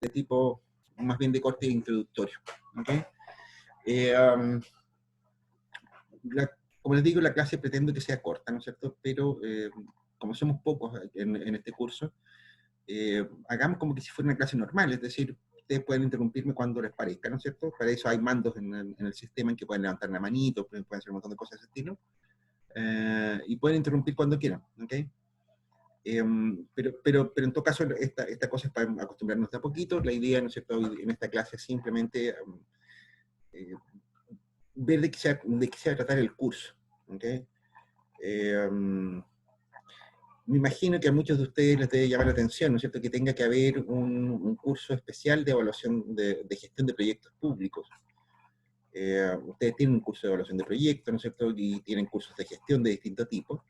de tipo más bien de corte introductorio. ¿Okay? Como les digo, la clase pretendo que sea corta, ¿no es cierto? Pero como somos pocos en este curso, hagamos como que si fuera una clase normal, es decir, ustedes pueden interrumpirme cuando les parezca, ¿no es cierto? Para eso hay mandos en el sistema en que pueden levantar la manito, pueden hacer un montón de cosas de ese estilo, y pueden interrumpir cuando quieran, ¿ok? Pero en todo caso, esta cosa es para acostumbrarnos de a poquito. La idea, ¿no es cierto?, en esta clase es simplemente ver de qué se va a tratar el curso, ¿ok? Me imagino que a muchos de ustedes les debe llamar la atención, ¿no es cierto?, que tenga que haber un curso especial de evaluación de gestión de proyectos públicos. Ustedes tienen un curso de evaluación de proyectos, ¿no es cierto?, y tienen cursos de gestión de distintos tipos.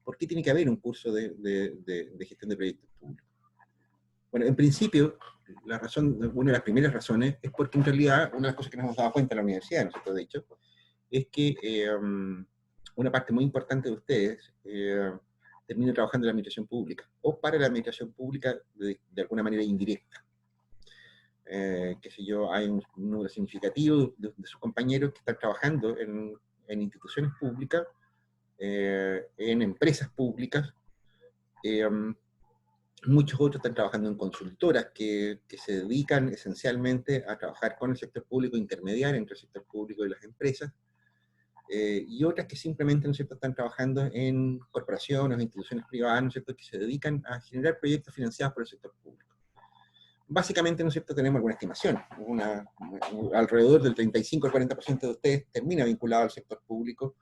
¿Por qué tiene que haber un curso de gestión de proyectos públicos? Bueno, en principio, una de las primeras razones es porque en realidad una de las cosas que nos hemos dado cuenta en la universidad, ¿no es cierto?, de hecho, es que una parte muy importante de ustedes termina trabajando en la administración pública, o para la administración pública de alguna manera indirecta. Qué sé yo, hay un número significativo de sus compañeros que están trabajando en instituciones públicas, en empresas públicas, muchos otros están trabajando en consultoras que se dedican esencialmente a trabajar con el sector público, intermediar entre el sector público y las empresas, y otras que simplemente, ¿no es cierto?, están trabajando en corporaciones o instituciones privadas, ¿no es cierto?, que se dedican a generar proyectos financiados por el sector público. Básicamente, ¿no es cierto?, tenemos alguna estimación. Alrededor del 35 al 40% de ustedes termina vinculado al sector público,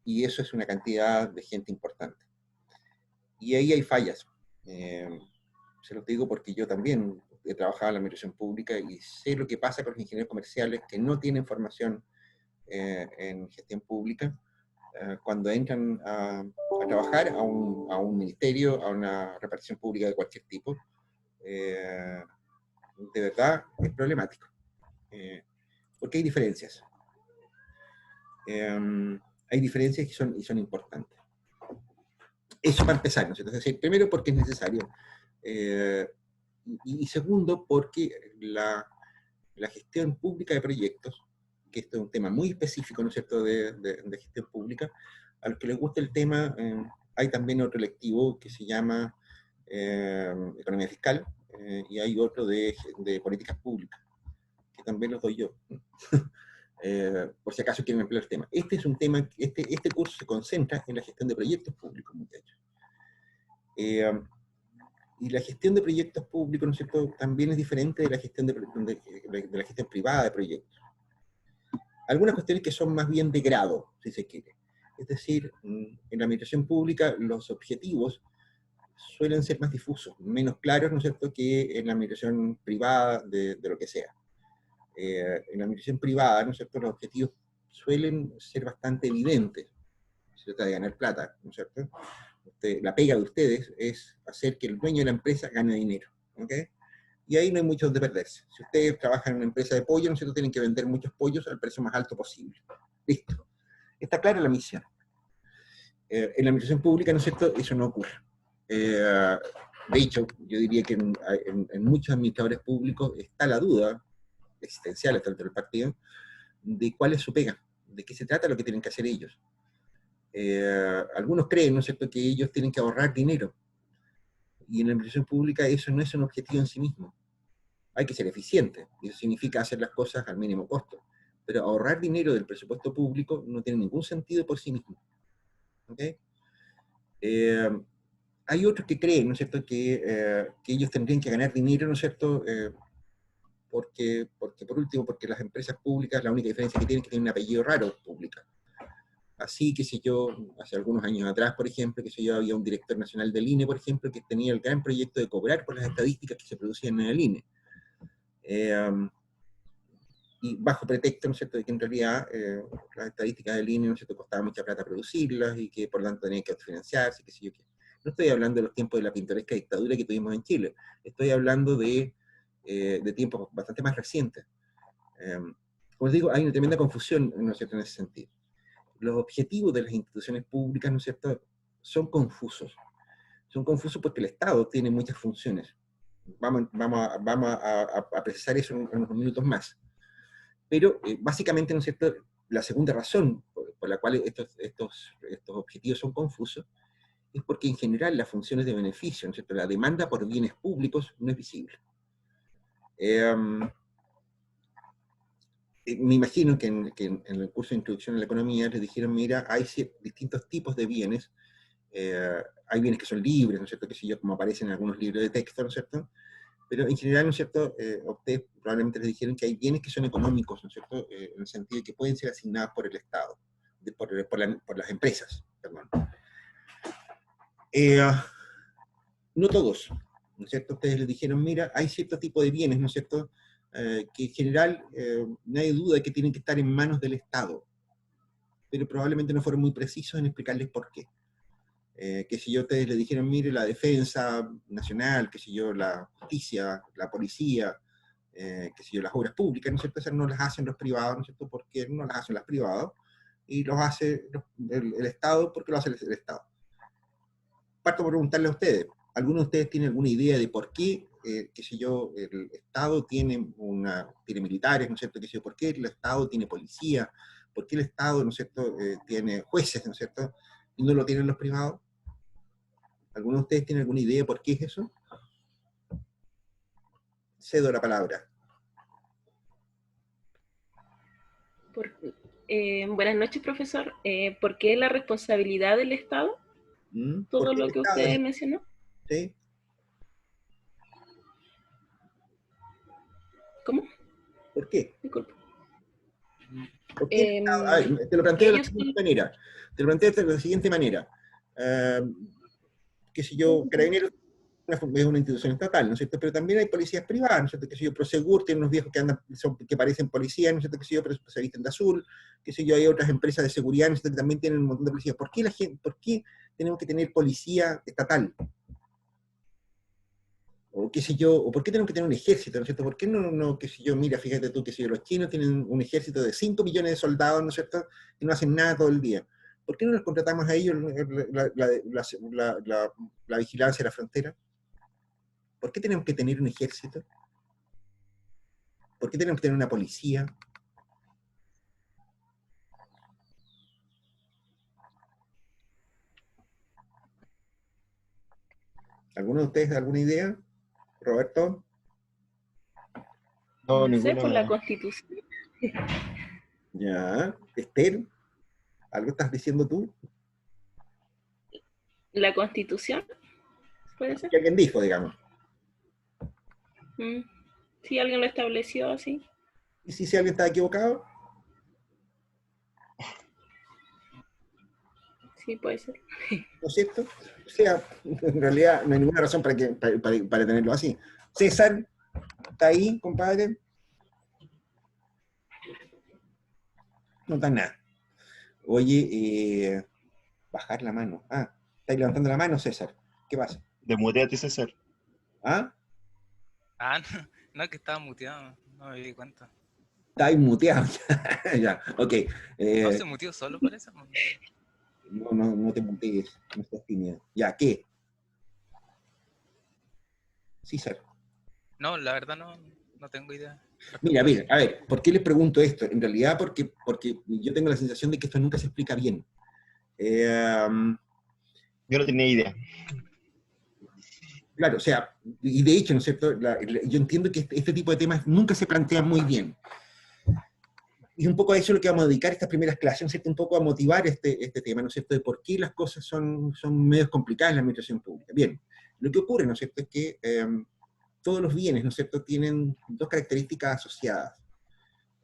y eso es una cantidad de gente importante. Y ahí hay fallas. Se los digo porque yo también he trabajado en la administración pública y sé lo que pasa con los ingenieros comerciales que no tienen formación en gestión pública, cuando entran a trabajar a un ministerio, a una repartición pública de cualquier tipo. De verdad es problemático, porque hay diferencias. Hay diferencias y son importantes. Eso para empezar, ¿no es cierto? Es decir, primero porque es necesario, y segundo porque la gestión pública de proyectos, que esto es un tema muy específico, ¿no es cierto?, de gestión pública. A los que les gusta el tema, hay también otro lectivo que se llama Economía Fiscal, y hay otro de Políticas Públicas, que también los doy yo, por si acaso quieren emplear el tema. Este es un tema, este curso se concentra en la gestión de proyectos públicos, muchachos. Y la gestión de proyectos públicos, ¿no es cierto?, también es diferente de la gestión de la gestión privada de proyectos. Algunas cuestiones que son más bien de grado, si se quiere. Es decir, en la administración pública los objetivos suelen ser más difusos, menos claros, ¿no es cierto?, que en la administración privada de lo que sea. En la administración privada, ¿no es cierto?, los objetivos suelen ser bastante evidentes. Se trata de ganar plata, ¿no es cierto? La pega de ustedes es hacer que el dueño de la empresa gane dinero, ¿ok? Y ahí no hay mucho donde perderse. Si ustedes trabajan en una empresa de pollo, ¿no es cierto?, tienen que vender muchos pollos al precio más alto posible. Listo. Está clara la misión. En la administración pública, ¿no es cierto?, eso no ocurre. De hecho, yo diría que en muchos administradores públicos está la duda existencial hasta dentro del partido de cuál es su pega, de qué se trata lo que tienen que hacer ellos. Algunos creen, ¿no es cierto?, que ellos tienen que ahorrar dinero. Y en la administración pública eso no es un objetivo en sí mismo. Hay que ser eficiente, y eso significa hacer las cosas al mínimo costo. Pero ahorrar dinero del presupuesto público no tiene ningún sentido por sí mismo. ¿Okay? Hay otros que creen, ¿no es cierto?, que ellos tendrían que ganar dinero, ¿no es cierto?, porque por último, porque las empresas públicas, la única diferencia que tienen es que tienen un apellido raro, pública. Así, qué sé yo, hace algunos años atrás, por ejemplo, había un director nacional del INE, por ejemplo, que tenía el gran proyecto de cobrar por las estadísticas que se producían en el INE. Y bajo pretexto, ¿no es cierto?, de que en realidad las estadísticas del INE, ¿no es cierto?, costaba mucha plata producirlas y que por lo tanto tenían que autofinanciarse, qué sé yo qué. No estoy hablando de los tiempos de la pintoresca dictadura que tuvimos en Chile, estoy hablando de tiempos bastante más recientes. Como les digo, hay una tremenda confusión, ¿no es cierto?, en ese sentido. Los objetivos de las instituciones públicas, ¿no es cierto?, son confusos. Son confusos porque el Estado tiene muchas funciones. a precisar eso en unos minutos más. Pero básicamente, ¿no es cierto?, la segunda razón por la cual estos objetivos son confusos es porque en general las funciones de beneficio, ¿no es cierto?, la demanda por bienes públicos no es visible. Me imagino que en el curso de Introducción a la Economía les dijeron, mira, hay distintos tipos de bienes. Hay bienes que son libres, ¿no es cierto?, que si yo, como aparecen en algunos libros de texto, ¿no es cierto?, pero en general, ¿no es cierto?, a ustedes probablemente les dijeron que hay bienes que son económicos, ¿no es cierto?, en el sentido de que pueden ser asignados por el Estado, por las empresas, perdón. No todos, ¿no es cierto? Ustedes les dijeron, mira, hay cierto tipo de bienes, ¿no es cierto?, que en general nadie duda de que tienen que estar en manos del Estado, pero probablemente no fueron muy precisos en explicarles por qué. Que si yo ustedes le dijeron, mire, la defensa nacional, que si yo, la justicia, la policía, que si yo, las obras públicas, ¿no es cierto? Esas no las hacen los privados, ¿no es cierto? Porque no las hacen los privados, y los hace el Estado porque lo hace el Estado. Parto por preguntarle a ustedes, ¿alguno de ustedes tiene alguna idea de por qué, qué sé yo, el Estado tiene militares, ¿no es cierto? ¿Qué sé yo, por qué el Estado tiene policía? ¿Por qué el Estado, ¿no es cierto?, tiene jueces, ¿no es cierto?, y no lo tienen los privados. ¿Alguno de ustedes tiene alguna idea de por qué es eso? Cedo la palabra. Buenas noches, profesor. ¿Por qué la responsabilidad del Estado? Todo lo que usted mencionó. ¿Sí? ¿Cómo? ¿Por qué? Disculpe. ¿Por qué el Estado? A ver, te lo planteo de la siguiente manera. Te lo planteo de la siguiente manera. Que si yo, Carabineros es una institución estatal, ¿no es cierto? Pero también hay policías privadas, ¿no es cierto? Que si yo, Prosegur tiene unos viejos que andan, que parecen policías, ¿no es cierto? Que si yo, pero se visten de azul, que si yo, hay otras empresas de seguridad, ¿no es cierto?, que también tienen un montón de policías. ¿Por qué tenemos que tener policía estatal? O qué sé yo, o por qué tenemos que tener un ejército, ¿no es cierto? ¿Por qué no, qué sé yo, mira, fíjate tú, que si los chinos tienen un ejército de 5 millones de soldados, ¿no es cierto?, que no hacen nada todo el día. ¿Por qué no los contratamos a ellos la vigilancia de la frontera? ¿Por qué tenemos que tener un ejército? ¿Por qué tenemos que tener una policía? ¿Alguno de ustedes alguna idea? ¿Roberto? No, no sé, por la Constitución. Ya. ¿Esther? ¿Algo estás diciendo tú? ¿La Constitución? ¿Puede ser? ¿Qué alguien dijo, digamos? Sí, alguien lo estableció así. ¿Y si alguien está equivocado? Sí, puede ser. ¿No es cierto? O sea, en realidad no hay ninguna razón para tenerlo así. César, ¿está ahí, compadre? No está nada. Oye, bajar la mano. Ah, ¿estáis levantando la mano, César? ¿Qué pasa? Desmuteate, César. ¿Ah? Ah, no, que estaba muteado, no me di cuenta. Estáis muteado. Ya, ok. ¿No se muteó solo, parece? No te mutees, no estás tímido. Ya, ¿qué? César. No, la verdad no tengo idea. Mira, a ver, ¿por qué les pregunto esto? En realidad porque yo tengo la sensación de que esto nunca se explica bien. Yo no tenía idea. Claro, o sea, y de hecho, ¿no es cierto? Yo entiendo que este tipo de temas nunca se plantean muy bien. Y un poco a eso es lo que vamos a dedicar estas primeras clases, ¿no es cierto? Un poco a motivar este tema, ¿no es cierto?, de por qué las cosas son medios complicadas en la administración pública. Bien, lo que ocurre, ¿no es cierto?, es que todos los bienes, ¿no es cierto?, tienen dos características asociadas.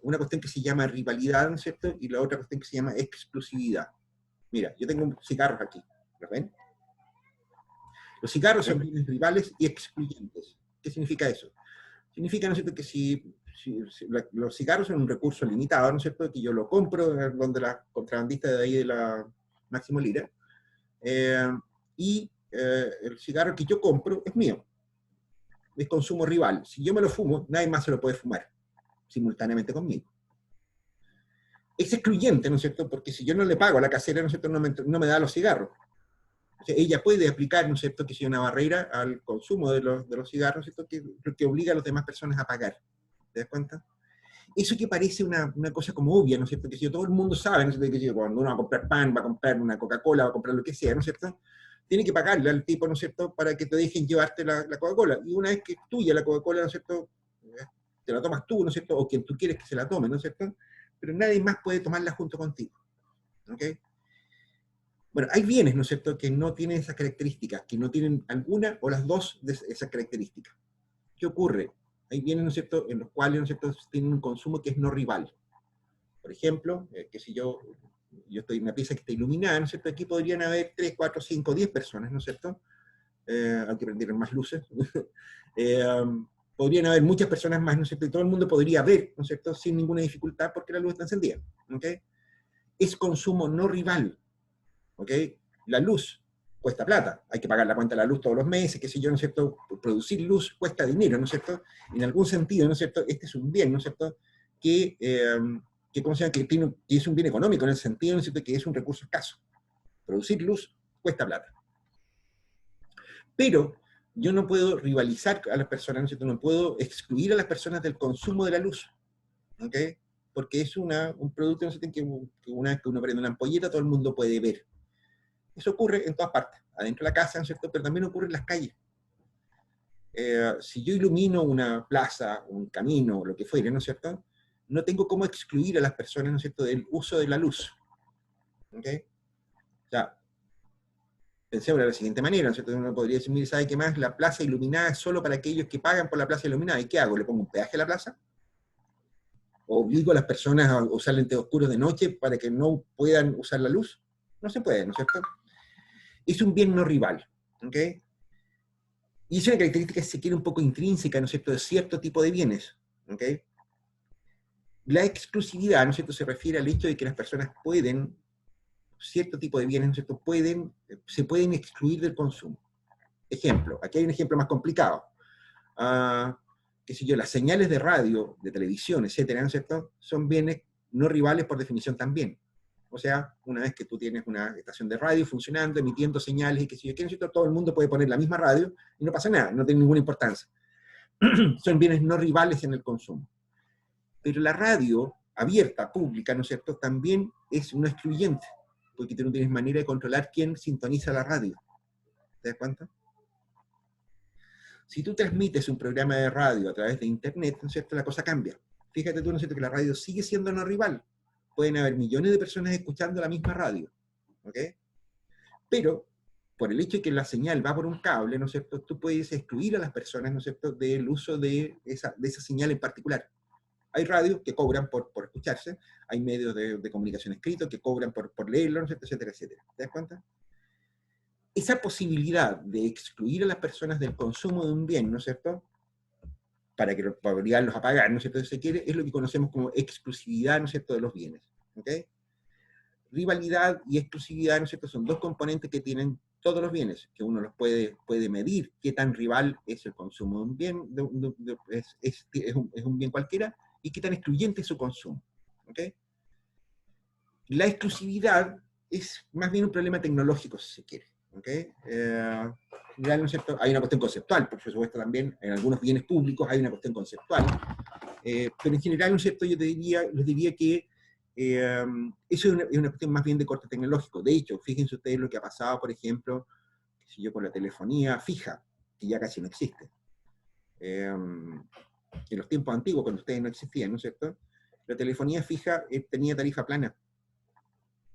Una cuestión que se llama rivalidad, ¿no es cierto?, y la otra cuestión que se llama exclusividad. Mira, yo tengo cigarros aquí, ¿los ven? Los cigarros son bienes rivales y excluyentes. ¿Qué significa eso? Significa, ¿no es cierto?, que si los cigarros son un recurso limitado, ¿no es cierto?, que yo lo compro donde la contrabandista de ahí de la Máximo Lira, y el cigarro que yo compro es mío, es consumo rival. Si yo me lo fumo, nadie más se lo puede fumar simultáneamente conmigo. Es excluyente, ¿no es cierto?, porque si yo no le pago a la casera, ¿no es cierto?, no me da los cigarros. O sea, ella puede aplicar, ¿no es cierto?, que sea una barrera al consumo de los cigarros, ¿no es cierto?, que obliga a las demás personas a pagar. ¿Te das cuenta? Eso que parece una cosa como obvia, ¿no es cierto?, que si todo el mundo sabe, ¿no es cierto?, que cuando uno va a comprar pan, va a comprar una Coca-Cola, va a comprar lo que sea, ¿no es cierto?, tiene que pagarle al tipo, ¿no es cierto?, para que te dejen llevarte la Coca-Cola. Y una vez que es tuya la Coca-Cola, ¿no es cierto?, te la tomas tú, ¿no es cierto?, o quien tú quieres que se la tome, ¿no es cierto?, pero nadie más puede tomarla junto contigo. ¿Ok? Bueno, hay bienes, ¿no es cierto?, que no tienen esas características, que no tienen alguna o las dos de esas características. ¿Qué ocurre? Hay bienes, ¿no es cierto?, en los cuales, ¿no es cierto?, tienen un consumo que es no rival. Por ejemplo, que si yo estoy en una pieza que está iluminada, ¿no es cierto?, aquí podrían haber 3, 4, 5, 10 personas, ¿no es cierto?, aunque prendieran más luces. Podrían haber muchas personas más, ¿no es cierto?, y todo el mundo podría ver, ¿no es cierto?, sin ninguna dificultad porque la luz está encendida. ¿Ok? Es consumo no rival. ¿Ok? La luz cuesta plata, hay que pagar la cuenta de la luz todos los meses, qué sé yo, ¿no es cierto? Producir luz cuesta dinero, ¿no es cierto? En algún sentido, ¿no es cierto? Este es un bien, ¿no es cierto?, ¿cómo se llama?, que es un bien económico en el sentido, ¿no es cierto?, que es un recurso escaso. Producir luz cuesta plata. Pero yo no puedo rivalizar a las personas, ¿no es cierto?, no puedo excluir a las personas del consumo de la luz. ¿Ok? Porque es un producto, ¿no es cierto?, que una vez que uno prende una ampolleta, todo el mundo puede ver. Eso ocurre en todas partes, adentro de la casa, ¿no es cierto?, pero también ocurre en las calles. Si yo ilumino una plaza, un camino, lo que fuere, ¿no es cierto?, no tengo cómo excluir a las personas, ¿no es cierto?, del uso de la luz. ¿Ok? O sea, pensemos de la siguiente manera, ¿no es cierto?, uno podría decir, mire, ¿sabe qué más? La plaza iluminada es solo para aquellos que pagan por la plaza iluminada. ¿Y qué hago? ¿Le pongo un peaje a la plaza? ¿Obligo a las personas a usar lentes oscuros de noche para que no puedan usar la luz? No se puede, ¿no es cierto? Es un bien no rival. ¿Ok? Y es una característica que se quiere un poco intrínseca, ¿no es cierto?, de cierto tipo de bienes. ¿Ok? La exclusividad, ¿no es cierto?, se refiere al hecho de que las personas pueden, cierto tipo de bienes, ¿no es cierto?, se pueden excluir del consumo. Ejemplo, aquí hay un ejemplo más complicado. Qué sé yo, las señales de radio, de televisión, etcétera, ¿no es cierto?, son bienes no rivales por definición también. O sea, una vez que tú tienes una estación de radio funcionando, emitiendo señales y qué sé yo, ¿qué, no es cierto?, todo el mundo puede poner la misma radio y no pasa nada, no tiene ninguna importancia. Son bienes no rivales en el consumo. Pero la radio abierta, pública, ¿no es cierto?, también es una excluyente, porque tú no tienes manera de controlar quién sintoniza la radio. ¿Te das cuenta? Si tú transmites un programa de radio a través de internet, ¿no es cierto?, la cosa cambia. Fíjate tú, ¿no es cierto?, que la radio sigue siendo no rival. Pueden haber millones de personas escuchando la misma radio. ¿Ok? Pero, por el hecho de que la señal va por un cable, ¿no es cierto?, tú puedes excluir a las personas, ¿no es cierto?, del uso de esa señal en particular. Hay radios que cobran por escucharse, hay medios de comunicación escritos que cobran por leerlo, ¿no es cierto?, etcétera, etcétera. ¿Te das cuenta? Esa posibilidad de excluir a las personas del consumo de un bien, ¿no es cierto?, para obligarlos a pagar, ¿no es cierto?, si se quiere, es lo que conocemos como exclusividad, ¿no es cierto?, de los bienes. ¿Ok? Rivalidad y exclusividad, ¿no es cierto?, son dos componentes que tienen todos los bienes, que uno los puede medir qué tan rival es el consumo de un bien, es un bien cualquiera, y qué tan excluyente es su consumo. ¿Ok? La exclusividad es más bien un problema tecnológico, si se quiere. ¿Ok? En general, ¿no es cierto?, hay una cuestión conceptual, por supuesto también, en algunos bienes públicos hay una cuestión conceptual, pero en general, ¿no es cierto?, les diría que eso es una cuestión más bien de corte tecnológico. De hecho, fíjense ustedes lo que ha pasado, por ejemplo, si yo con la telefonía fija, que ya casi no existe. En los tiempos antiguos, cuando ustedes no existían, ¿no es cierto?, la telefonía fija tenía tarifa plana.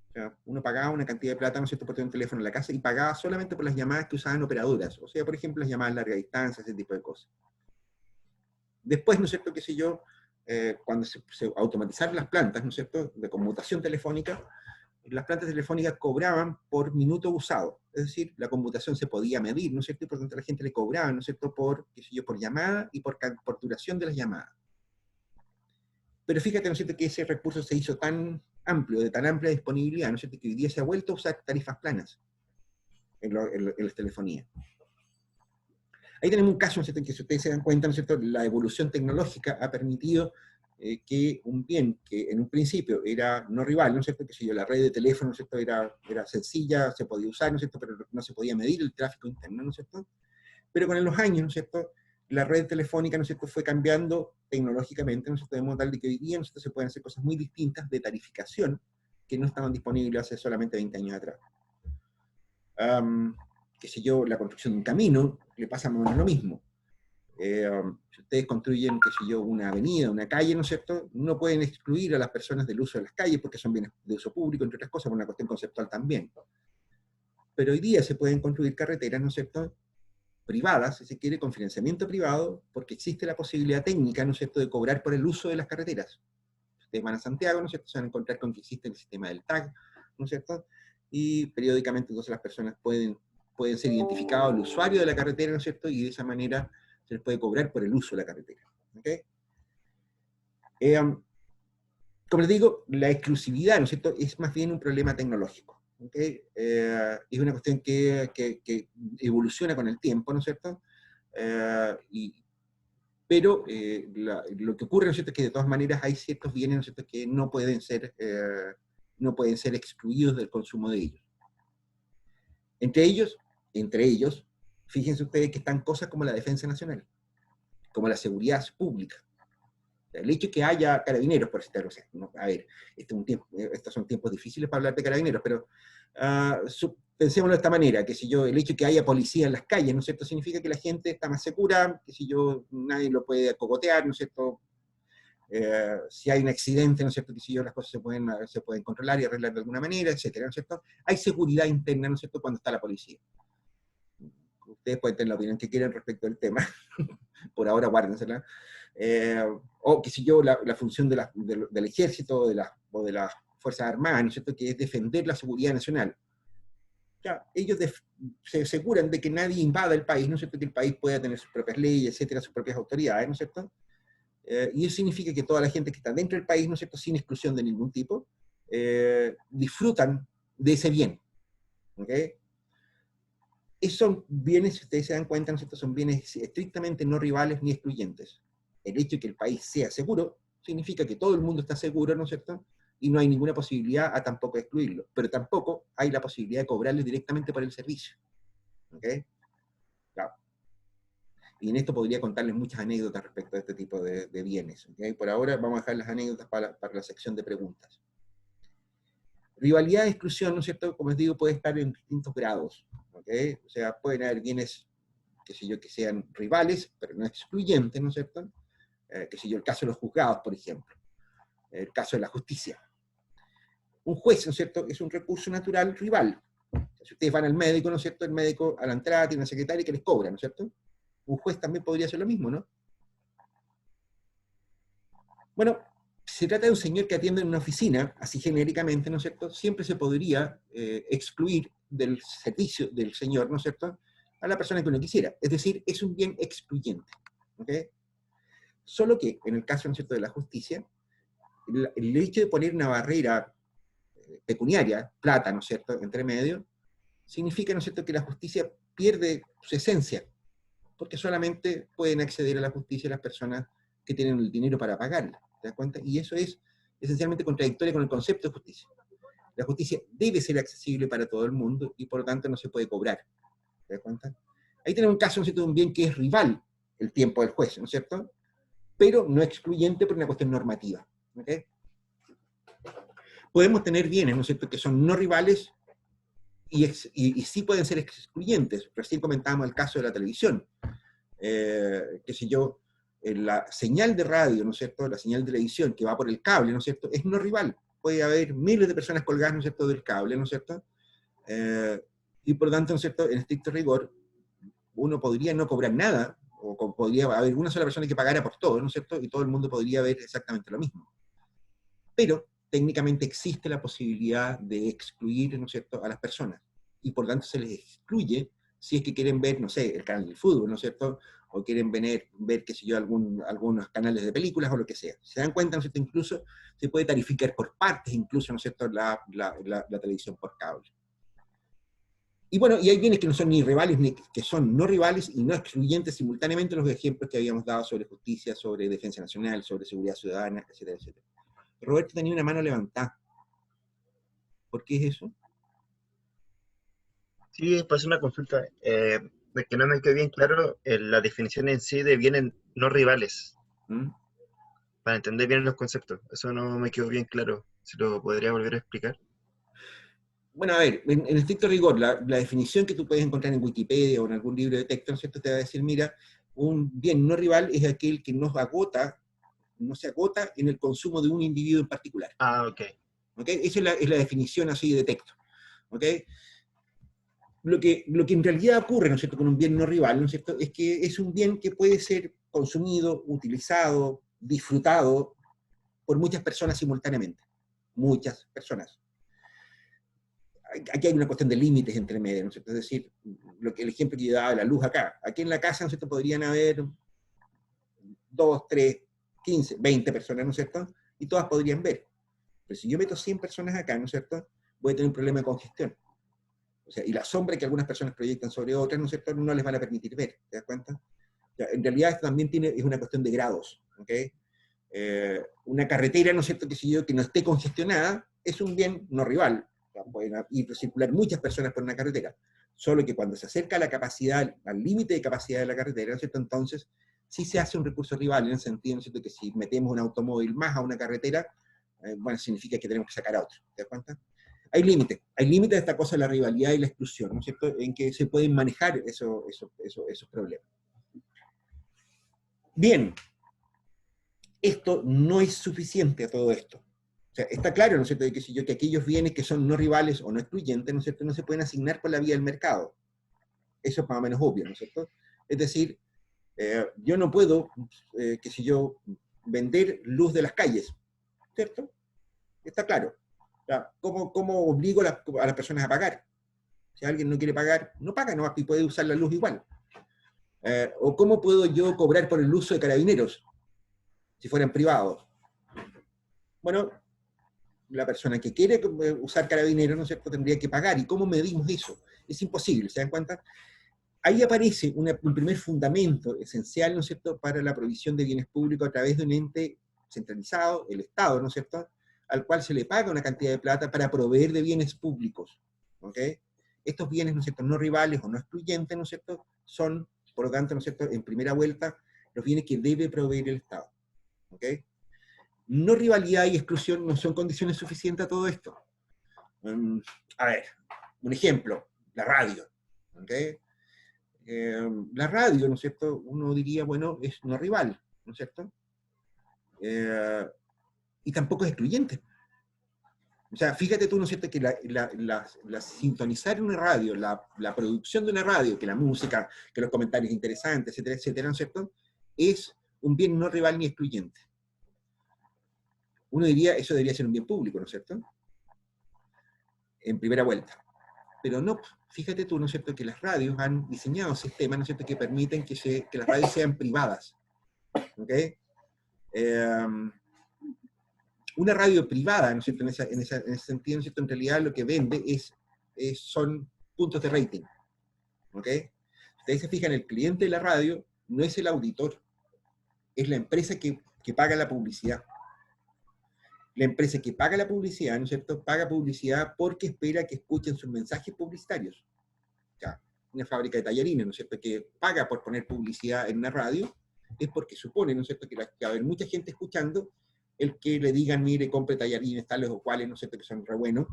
O sea, uno pagaba una cantidad de plata, ¿no es cierto?, por tener un teléfono en la casa y pagaba solamente por las llamadas que usaban operadoras. O sea, por ejemplo, las llamadas a larga distancia, ese tipo de cosas. Después, ¿no es cierto?, qué sé yo, cuando se automatizaron las plantas, ¿no es cierto?, de conmutación telefónica, las plantas telefónicas cobraban por minuto usado. Es decir, la conmutación se podía medir, ¿no es cierto?, y por tanto la gente le cobraba, ¿no es cierto?, por, qué sé yo, por llamada y por duración de las llamadas. Pero fíjate, ¿no es cierto?, que ese recurso se hizo tan amplio, de tan amplia disponibilidad, ¿no es cierto?, que hoy día se ha vuelto a usar tarifas planas en las telefonías. Ahí tenemos un caso, ¿no es cierto?, en que si ustedes se dan cuenta, ¿no es cierto?, la evolución tecnológica ha permitido que un bien que en un principio era no rival, ¿no es cierto? Que si yo, la red de teléfono, ¿no es cierto? Era sencilla, se podía usar, ¿no es cierto? Pero no se podía medir el tráfico interno, ¿no es cierto? Pero con los años, ¿no es cierto?, la red telefónica, ¿no es cierto?, fue cambiando tecnológicamente, ¿no es cierto?, de modo tal de que hoy día, ¿no es cierto?, se pueden hacer cosas muy distintas de tarificación que no estaban disponibles hace solamente 20 años atrás. Qué sé yo, la construcción de un camino, le pasa más o menos lo mismo. Si ustedes construyen, qué sé yo, una avenida, una calle, ¿no es cierto?, no pueden excluir a las personas del uso de las calles porque son bienes de uso público, entre otras cosas, por una cuestión conceptual también. Pero hoy día se pueden construir carreteras, ¿no es cierto?, privadas, si se quiere, con financiamiento privado, porque existe la posibilidad técnica, ¿no es cierto?, de cobrar por el uso de las carreteras. Ustedes van a Santiago, ¿no es cierto?, se van a encontrar con que existe el sistema del TAG, ¿no es cierto?, y periódicamente entonces las personas pueden ser identificados el usuario de la carretera, ¿no es cierto?, y de esa manera se les puede cobrar por el uso de la carretera. ¿Okay? Como les digo, la exclusividad, ¿no es cierto?, es más bien un problema tecnológico. ¿Okay? Es una cuestión que evoluciona con el tiempo, ¿no es cierto? Pero lo que ocurre, ¿no es cierto?, es que de todas maneras hay ciertos bienes, ¿no es cierto?, que no pueden ser excluidos del consumo de ellos. Entre ellos, fíjense ustedes que están cosas como la defensa nacional, como la seguridad pública. El hecho de que haya carabineros, por citarlo, o sea, no, a ver, estos son tiempos difíciles para hablar de carabineros, pero pensémoslo de esta manera, que si yo, el hecho de que haya policía en las calles, ¿no es cierto?, significa que la gente está más segura, que si yo, nadie lo puede cogotear, ¿no es cierto?, si hay un accidente, ¿no es cierto?, que si yo, las cosas se pueden controlar y arreglar de alguna manera, etcétera, ¿no es cierto? Hay seguridad interna, ¿no es cierto?, cuando está la policía. Ustedes pueden tener la opinión que quieran respecto al tema, por ahora guárdensela. O que si yo, la función del ejército o de las Fuerzas Armadas, ¿no es cierto?, que es defender la seguridad nacional. Ya, ellos se aseguran de que nadie invada el país, ¿no es cierto?, que el país pueda tener sus propias leyes, etcétera, sus propias autoridades, ¿no es cierto? Y eso significa que toda la gente que está dentro del país, ¿no es cierto?, sin exclusión de ningún tipo, disfrutan de ese bien. ¿Ok? Esos son bienes, si ustedes se dan cuenta, ¿no es cierto?, son bienes estrictamente no rivales ni excluyentes. El hecho de que el país sea seguro significa que todo el mundo está seguro, ¿no es cierto?, y no hay ninguna posibilidad a tampoco excluirlo, pero tampoco hay la posibilidad de cobrarle directamente por el servicio. ¿Ok? Claro. Y en esto podría contarles muchas anécdotas respecto a este tipo de bienes. ¿Okay? Por ahora vamos a dejar las anécdotas para la sección de preguntas. Rivalidad e exclusión, ¿no es cierto?, como les digo, puede estar en distintos grados. ¿Okay? O sea, pueden haber bienes, qué sé yo, que sean rivales, pero no excluyentes, ¿no es cierto? Qué sé yo, el caso de los juzgados, por ejemplo. El caso de la justicia. Un juez, ¿no es cierto?, es un recurso natural rival. Si ustedes van al médico, ¿no es cierto?, el médico a la entrada tiene una secretaria que les cobra, ¿no es cierto? Un juez también podría hacer lo mismo, ¿no? Bueno, se trata de un señor que atiende en una oficina, así genéricamente, ¿no es cierto? Siempre se podría excluir del servicio del señor, ¿no es cierto?, a la persona que uno quisiera. Es decir, es un bien excluyente. ¿Ok? Solo que, en el caso, ¿no es cierto?, de la justicia, el hecho de poner una barrera pecuniaria, plata, ¿no es cierto?, entre medio, significa, ¿no es cierto?, que la justicia pierde su esencia, porque solamente pueden acceder a la justicia las personas que tienen el dinero para pagarla. ¿Te das cuenta? Y eso es esencialmente contradictorio con el concepto de justicia. La justicia debe ser accesible para todo el mundo y por lo tanto no se puede cobrar. ¿Te das cuenta? Ahí tenemos un caso, ¿no es cierto?, de un bien que es rival, el tiempo del juez, ¿no es cierto?, pero no excluyente por una cuestión normativa. ¿Okay? Podemos tener bienes, ¿no es cierto?, que son no rivales y sí pueden ser excluyentes. Recién comentábamos el caso de la televisión. Qué sé yo, la señal de radio, ¿no es cierto?, la señal de televisión que va por el cable, ¿no es cierto?, es no rival. Puede haber miles de personas colgadas, ¿no es cierto?, del cable, ¿no es cierto? Y por lo tanto, ¿no es cierto?, en estricto rigor, uno podría no cobrar nada, o podría haber una sola persona que pagara por todo, ¿no es cierto?, y todo el mundo podría ver exactamente lo mismo. Pero técnicamente existe la posibilidad de excluir, ¿no es cierto?, a las personas, y por tanto se les excluye si es que quieren ver, no sé, el canal del fútbol, ¿no es cierto?, o quieren ver qué sé yo, algunos canales de películas o lo que sea. Se dan cuenta, ¿no es cierto?, incluso se puede tarificar por partes, incluso, ¿no es cierto?, la televisión por cable. Y bueno, y hay bienes que no son ni rivales, ni que son no rivales y no excluyentes simultáneamente, los ejemplos que habíamos dado sobre justicia, sobre defensa nacional, sobre seguridad ciudadana, etcétera, etcétera. Roberto tenía una mano levantada. ¿Por qué es eso? Sí, pues una consulta. De que no me quedó bien claro la definición en sí de bienes no rivales, ¿Mm? para entender bien los conceptos. Eso no me quedó bien claro. ¿Se lo podría volver a explicar? Bueno, a ver, en estricto rigor, la definición que tú puedes encontrar en Wikipedia o en algún libro de texto, ¿no es cierto?, te va a decir, mira, un bien no rival es aquel que no se agota en el consumo de un individuo en particular. Ah, ok. ¿Ok? Esa es la definición así de texto. ¿Ok? Lo que en realidad ocurre, ¿no es cierto?, con un bien no rival, ¿no es cierto?, es que es un bien que puede ser consumido, utilizado, disfrutado por muchas personas simultáneamente. Muchas personas. Aquí hay una cuestión de límites entre medio, ¿no es cierto? Es decir, el ejemplo que yo daba de la luz acá. Aquí en la casa, ¿no es cierto?, podrían haber 2, 3, 15, 20 personas, ¿no es cierto?, y todas podrían ver. Pero si yo meto 100 personas acá, ¿no es cierto?, voy a tener un problema de congestión. O sea, y la sombra que algunas personas proyectan sobre otras, ¿no es cierto?, no les van a permitir ver, ¿te das cuenta? O sea, en realidad esto también es una cuestión de grados, ¿ok? Una carretera, ¿no es cierto?, que no esté congestionada, es un bien no rival. O sea, pueden ir a circular muchas personas por una carretera, solo que cuando se acerca a la capacidad, al límite de capacidad de la carretera, ¿no es cierto?, entonces sí se hace un recurso rival, en el sentido, ¿no es cierto?, que si metemos un automóvil más a una carretera, bueno, significa que tenemos que sacar a otro, ¿te das cuenta? Hay límites de esta cosa de la rivalidad y la exclusión, ¿no es cierto?, en que se pueden manejar esos problemas. Bien, esto no es suficiente a todo esto. O sea, está claro, ¿no es cierto?, que aquellos bienes que son no rivales o no excluyentes, ¿no es cierto?, no se pueden asignar por la vía del mercado. Eso es más o menos obvio, ¿no es cierto? Es decir, yo no puedo, vender luz de las calles, ¿cierto? Está claro. O sea, ¿cómo obligo a las personas a pagar? Si alguien no quiere pagar, no paga, no, y puede usar la luz igual. ¿O cómo puedo yo cobrar por el uso de carabineros, si fueran privados? Bueno, la persona que quiere usar carabineros, ¿no es cierto?, tendría que pagar. ¿Y cómo medimos eso? Es imposible, ¿se dan cuenta? Ahí aparece un primer fundamento esencial, ¿no es cierto?, para la provisión de bienes públicos a través de un ente centralizado, el Estado, ¿no es cierto?, al cual se le paga una cantidad de plata para proveer de bienes públicos. ¿Ok? Estos bienes, ¿no es cierto?, no rivales o no excluyentes, ¿no es cierto?, son, por lo tanto, ¿no es cierto?, en primera vuelta, los bienes que debe proveer el Estado. ¿Ok? No rivalidad y exclusión no son condiciones suficientes a todo esto. A ver, un ejemplo, la radio. ¿Ok? La radio, ¿no es cierto?, uno diría, bueno, es no rival, ¿no es cierto? Y tampoco es excluyente. O sea, fíjate tú, ¿no es cierto?, que sintonizar una radio, la producción de una radio, que la música, que los comentarios interesantes, etcétera, etcétera, ¿no es cierto?, es un bien no rival ni excluyente. Uno diría, eso debería ser un bien público, ¿no es cierto?, en primera vuelta. Pero no, fíjate tú, ¿no es cierto?, que las radios han diseñado sistemas, ¿no es cierto?, que permiten que las radios sean privadas. ¿Ok? Una radio privada, ¿no es cierto?, en ese sentido, ¿no es cierto?, en realidad lo que vende son puntos de rating. ¿Ok? Ustedes se fijan, el cliente de la radio no es el auditor, es la empresa que paga la publicidad. La empresa que paga la publicidad, ¿no es cierto?, paga publicidad porque espera que escuchen sus mensajes publicitarios. O sea, una fábrica de tallarines, ¿no es cierto?, que paga por poner publicidad en una radio, es porque supone, ¿no es cierto?, que va a haber mucha gente escuchando el que le digan, mire, compre tallarines tales o cuales, ¿no es cierto?, que son re buenos,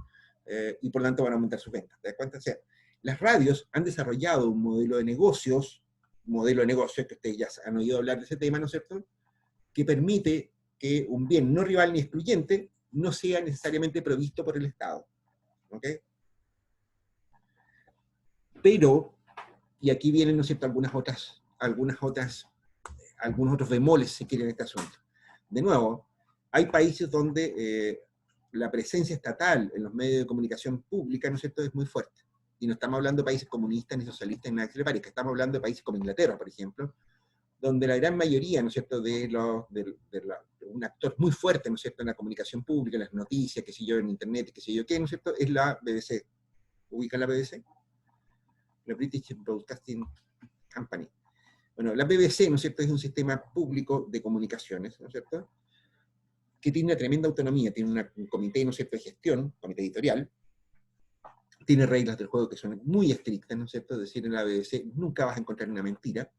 y por lo tanto van a aumentar sus ventas. ¿Te das cuenta? O sea, las radios han desarrollado un modelo de negocios, que ustedes ya han oído hablar de ese tema, ¿no es cierto?, que permite que un bien no rival ni excluyente no sea necesariamente provisto por el Estado. ¿Ok? Pero, y aquí vienen, ¿no es cierto?, algunos otros bemoles, si quieren, en este asunto. De nuevo, hay países donde la presencia estatal en los medios de comunicación pública, ¿no es cierto?, es muy fuerte. Y no estamos hablando de países comunistas ni socialistas ni nada que se le parezca, estamos hablando de países como Inglaterra, por ejemplo, donde la gran mayoría, ¿no es cierto?, de un actor muy fuerte, ¿no es cierto?, en la comunicación pública, en las noticias, qué sé yo, en internet, qué sé yo qué, ¿no es cierto?, es la BBC. ¿Ubican la BBC? la British Broadcasting Company. Bueno, la BBC, ¿no es cierto?, es un sistema público de comunicaciones, ¿no es cierto?, que tiene una tremenda autonomía, tiene un comité, ¿no es cierto?, de gestión, comité editorial, tiene reglas del juego que son muy estrictas, ¿no es cierto?, es decir, en la BBC nunca vas a encontrar una mentira,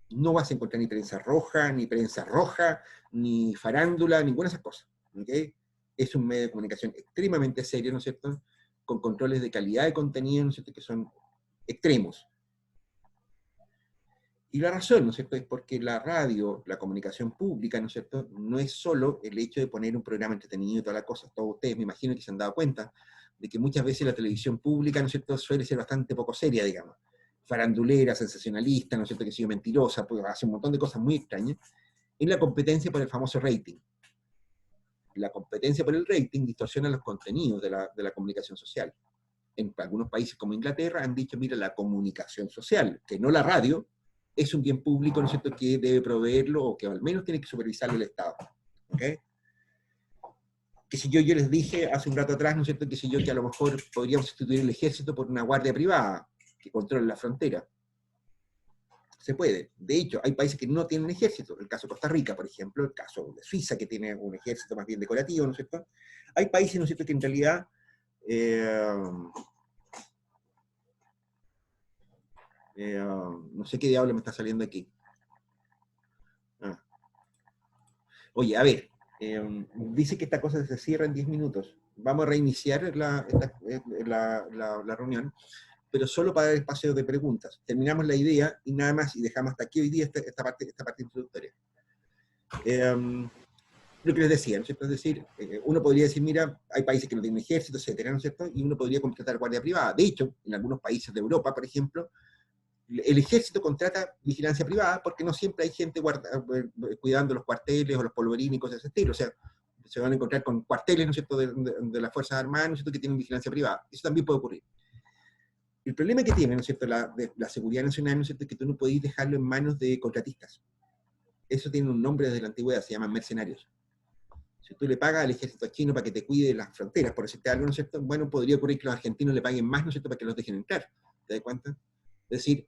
no vas a encontrar ni prensa roja, ni farándula, ninguna de esas cosas, ¿okay? Es un medio de comunicación extremadamente serio, ¿no es cierto?, con controles de calidad de contenido, ¿no es cierto?, que son extremos. Y la razón, ¿no es cierto?, es porque la radio, la comunicación pública, ¿no es cierto?, no es solo el hecho de poner un programa entretenido y todas las cosas. Todos ustedes me imagino que se han dado cuenta de que muchas veces la televisión pública, ¿no es cierto?, suele ser bastante poco seria, digamos. Farandulera, sensacionalista, ¿no es cierto?, que sigue mentirosa, pues hace un montón de cosas muy extrañas. Es la competencia por el famoso rating. La competencia por el rating distorsiona los contenidos de la comunicación social. En algunos países como Inglaterra han dicho, mira, la comunicación social, que no la radio, es un bien público, ¿no es cierto?, que debe proveerlo, o que al menos tiene que supervisarlo el Estado. ¿Okay? Que si yo les dije hace un rato atrás, ¿no es cierto?, que si yo que a lo mejor podríamos sustituir el ejército por una guardia privada que controle la frontera. Se puede. De hecho, hay países que no tienen ejército. El caso de Costa Rica, por ejemplo, el caso de Suiza, que tiene un ejército más bien decorativo, ¿no es cierto? Hay países, ¿no es cierto?, que en realidad no sé qué diablo me está saliendo aquí. Oye, a ver, dice que esta cosa se cierra en 10 minutos. Vamos a reiniciar la reunión, pero solo para el espacio de preguntas. Terminamos la idea y nada más, y dejamos hasta aquí hoy día esta parte introductoria. Lo que les decía, ¿no es cierto? Es decir, uno podría decir, mira, hay países que no tienen ejército, etcétera, ¿no es cierto? Y uno podría contratar guardia privada. De hecho, en algunos países de Europa, por ejemplo, el ejército contrata vigilancia privada porque no siempre hay gente cuidando los cuarteles o los polvorines y cosas de ese estilo. O sea, se van a encontrar con cuarteles, ¿no es cierto?, de las Fuerzas Armadas, ¿no es cierto?, que tienen vigilancia privada. Eso también puede ocurrir. El problema que tiene, ¿no es cierto?, la seguridad nacional, ¿no es cierto?, es que tú no podés dejarlo en manos de contratistas. Eso tiene un nombre desde la antigüedad, se llaman mercenarios. Si tú le pagas al ejército chino para que te cuide las fronteras, por decirte algo, ¿no es cierto?, bueno, podría ocurrir que los argentinos le paguen más, ¿no es cierto?, para que los dejen entrar. ¿Te das cuenta? Es decir,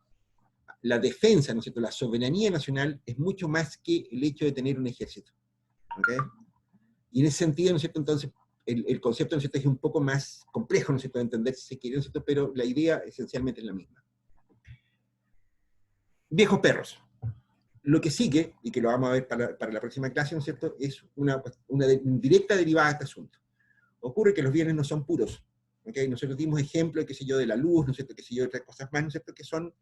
la defensa, ¿no es cierto?, la soberanía nacional es mucho más que el hecho de tener un ejército. ¿Okay? Y en ese sentido, ¿no es cierto?, entonces, el concepto, ¿no es cierto?, es un poco más complejo, ¿no es cierto?, de entender si se quiere, ¿no es cierto?, pero la idea esencialmente es la misma. Viejos perros. Lo que sigue, y que lo vamos a ver para la próxima clase, ¿no es cierto?, es una directa derivada de este asunto. Ocurre que los bienes no son puros. ¿Okay? Nosotros dimos ejemplos, qué sé yo, de la luz, ¿no es cierto?, qué sé yo, de otras cosas más, ¿no es cierto?, que son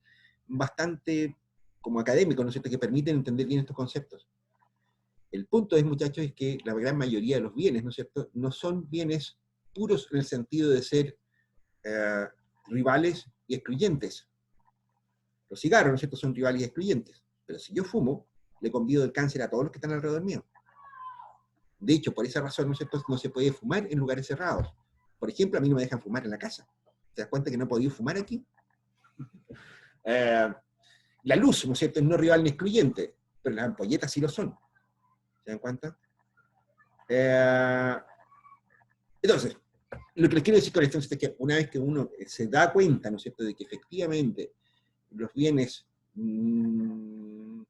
bastante como académicos, ¿no es cierto?, que permiten entender bien estos conceptos. El punto es, muchachos, es que la gran mayoría de los bienes, ¿no es cierto?, no son bienes puros en el sentido de ser rivales y excluyentes. Los cigarros, ¿no es cierto?, son rivales y excluyentes. Pero si yo fumo, le convido el cáncer a todos los que están alrededor mío. De hecho, por esa razón, ¿no es cierto?, no se puede fumar en lugares cerrados. Por ejemplo, a mí no me dejan fumar en la casa. ¿Te das cuenta que no he podido fumar aquí? La luz, ¿no es cierto?, es no rival ni excluyente, pero las ampolletas sí lo son. ¿Se dan cuenta? Entonces, lo que les quiero decir con esto es que una vez que uno se da cuenta, ¿no es cierto?, de que efectivamente los bienes... me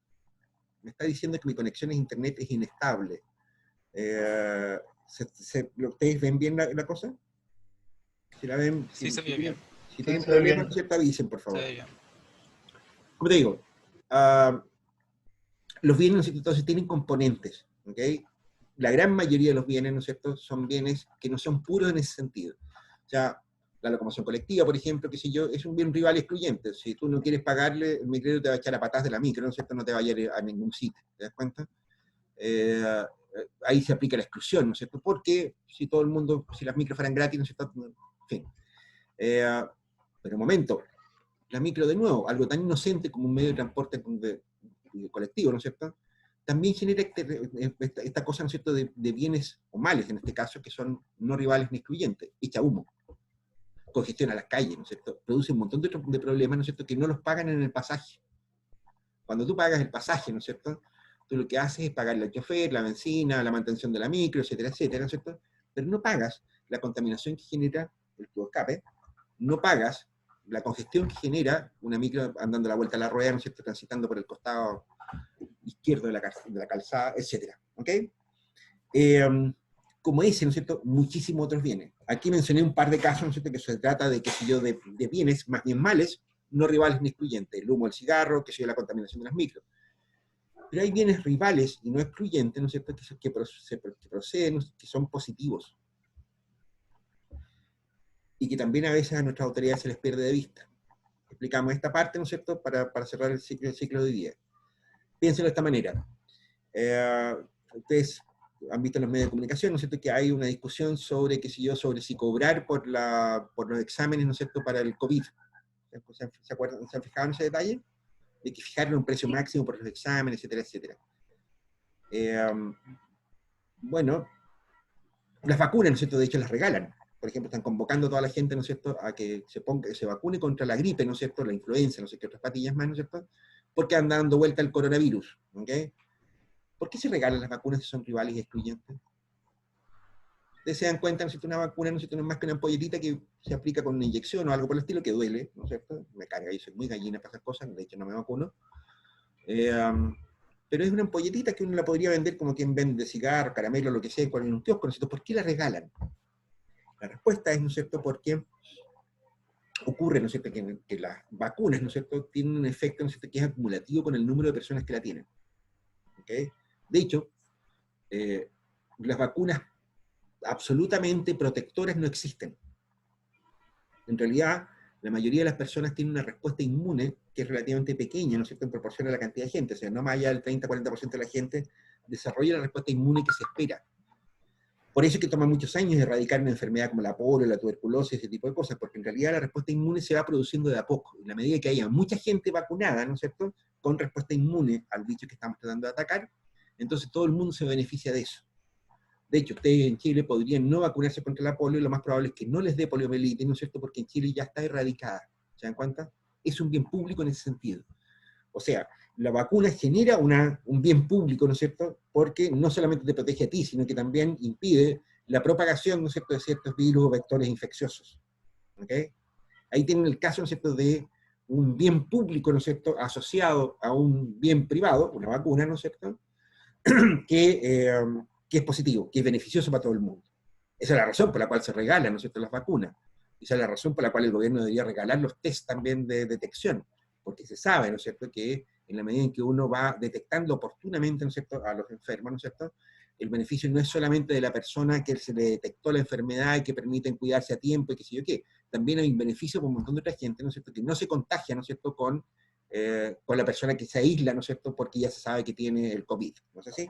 está diciendo que mi conexión a internet es inestable. ¿Ustedes ven bien la cosa? Si la ven... Sí, se ve bien. Si tienen problemas, ¿no es cierto?, avisen, por favor. Se ve bien. Como te digo, los bienes, ¿no es cierto?, entonces tienen componentes, ¿ok? La gran mayoría de los bienes, ¿no es cierto?, son bienes que no son puros en ese sentido. O sea, la locomoción colectiva, por ejemplo, qué sé yo, es un bien rival excluyente. Si tú no quieres pagarle, el micrero te va a echar a patas de la micro, ¿no es cierto?, no te va a ir a ningún sitio, ¿te das cuenta? Ahí se aplica la exclusión, ¿no es cierto? Porque si todo el mundo, si las micros fueran gratis, ¿no es cierto?, en fin. Pero un momento, la micro de nuevo, algo tan inocente como un medio de transporte colectivo, ¿no es cierto?, también genera esta cosa, ¿no es cierto?, de bienes o males, en este caso, que son no rivales ni excluyentes, echa humo, congestiona las calles, ¿no es cierto?, produce un montón de problemas, ¿no es cierto?, que no los pagan en el pasaje. Cuando tú pagas el pasaje, ¿no es cierto?, tú lo que haces es pagarle al chofer, la benzina, la mantención de la micro, etcétera, etcétera, ¿no es cierto?, pero no pagas la contaminación que genera el tubo escape, no pagas la congestión que genera una micro andando la vuelta a la rueda, ¿no es cierto?, transitando por el costado izquierdo de la calzada, etc. ¿Ok? Como ese, ¿no es cierto?, muchísimos otros bienes. Aquí mencioné un par de casos, ¿no es cierto?, que se trata de, qué sé yo, de bienes más bien males, no rivales ni excluyentes. El humo del cigarro, qué sé yo, la contaminación de las micros. Pero hay bienes rivales y no excluyentes, ¿no es cierto?, que proceden, que son positivos. Y que también a veces a nuestras autoridades se les pierde de vista. Explicamos esta parte, ¿no es cierto?, para cerrar el ciclo de hoy día. Piénsenlo de esta manera. Ustedes han visto en los medios de comunicación, ¿no es cierto?, que hay una discusión sobre, qué sé yo, sobre si cobrar por los exámenes, ¿no es cierto?, para el COVID. ¿Se acuerdan? ¿Se han fijado en ese detalle? De que fijaron un precio máximo por los exámenes, etcétera, etcétera. Bueno, las vacunas, ¿no es cierto?, de hecho las regalan. Por ejemplo, están convocando a toda la gente, ¿no es cierto?, a que se vacune contra la gripe, ¿no es cierto?, la influenza, no sé qué otras patillas más, ¿no es cierto?, porque andan dando vuelta el coronavirus, ¿ok? ¿Por qué se regalan las vacunas si son rivales y excluyentes? Ustedes se dan cuenta, ¿no es cierto?, una vacuna, ¿no es cierto?, no es más que una ampolletita que se aplica con una inyección o algo por el estilo que duele, ¿no es cierto? Me carga, yo soy muy gallina para esas cosas, de hecho no me vacuno. Pero es una ampolletita que uno la podría vender como quien vende cigarro, caramelo, lo que sea, en un kiosco, ¿no es cierto? ¿Por qué la regalan? La respuesta es, ¿no es cierto?, porque ocurre, ¿no es cierto?, que las vacunas, ¿no es cierto?, tienen un efecto, ¿no es cierto?, que es acumulativo con el número de personas que la tienen. ¿Ok? De hecho, las vacunas absolutamente protectoras no existen. En realidad, la mayoría de las personas tienen una respuesta inmune que es relativamente pequeña, ¿no es cierto?, en proporción a la cantidad de gente. O sea, no más allá del 30-40% de la gente desarrolla la respuesta inmune que se espera. Por eso es que toma muchos años erradicar una enfermedad como la polio, la tuberculosis, ese tipo de cosas, porque en realidad la respuesta inmune se va produciendo de a poco. En la medida que haya mucha gente vacunada, ¿no es cierto?, con respuesta inmune al bicho que estamos tratando de atacar, entonces todo el mundo se beneficia de eso. De hecho, ustedes en Chile podrían no vacunarse contra la polio, y lo más probable es que no les dé poliomielitis, ¿no es cierto?, porque en Chile ya está erradicada. ¿Se dan cuenta? Es un bien público en ese sentido. O sea, la vacuna genera un bien público, ¿no es cierto?, porque no solamente te protege a ti, sino que también impide la propagación, ¿no es cierto?, de ciertos virus o vectores infecciosos. ¿Ok? Ahí tienen el caso, ¿no es cierto?, de un bien público, ¿no es cierto?, asociado a un bien privado, una vacuna, ¿no es cierto?, que es positivo, que es beneficioso para todo el mundo. Esa es la razón por la cual se regalan, ¿no es cierto?, las vacunas. Esa es la razón por la cual el gobierno debería regalar los test también de detección, porque se sabe, ¿no es cierto?, que en la medida en que uno va detectando oportunamente, ¿no es cierto?, a los enfermos, ¿no es cierto?, el beneficio no es solamente de la persona que se le detectó la enfermedad y que permiten cuidarse a tiempo y qué sé yo qué, también hay un beneficio para un montón de otra gente, ¿no es cierto?, que no se contagia, ¿no es cierto?, con la persona que se aísla, ¿no es cierto?, porque ya se sabe que tiene el COVID, ¿no es así?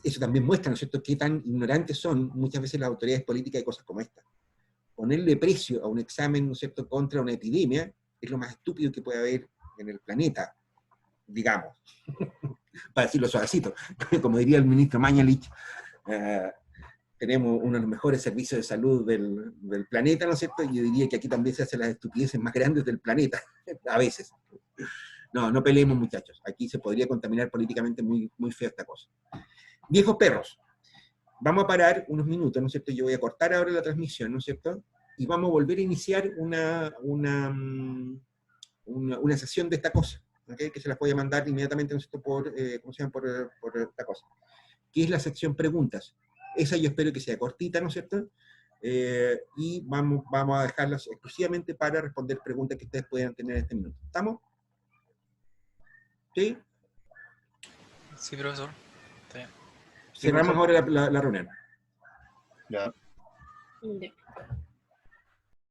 Eso también muestra, ¿no es cierto?, qué tan ignorantes son muchas veces las autoridades políticas de cosas como esta. Ponerle precio a un examen, ¿no es cierto?, contra una epidemia es lo más estúpido que puede haber en el planeta, digamos, para decirlo suavecito. Como diría el ministro Mañalich, tenemos uno de los mejores servicios de salud del planeta, ¿no es cierto? Y yo diría que aquí también se hacen las estupideces más grandes del planeta, a veces. No peleemos, muchachos. Aquí se podría contaminar políticamente muy, muy fea esta cosa. Viejos perros. Vamos a parar unos minutos, ¿no es cierto? Yo voy a cortar ahora la transmisión, ¿no es cierto? Y vamos a volver a iniciar una sesión de esta cosa, ¿okay? Que se las voy a mandar inmediatamente, ¿no es cierto?, ¿cómo se llama? Por esta cosa, que es la sección preguntas. Esa yo espero que sea cortita, ¿no es cierto? Y vamos a dejarlas exclusivamente para responder preguntas que ustedes puedan tener en este minuto. ¿Estamos? ¿Sí? Sí, profesor. Está bien. Cerramos ahora la reunión. Ya. Ya.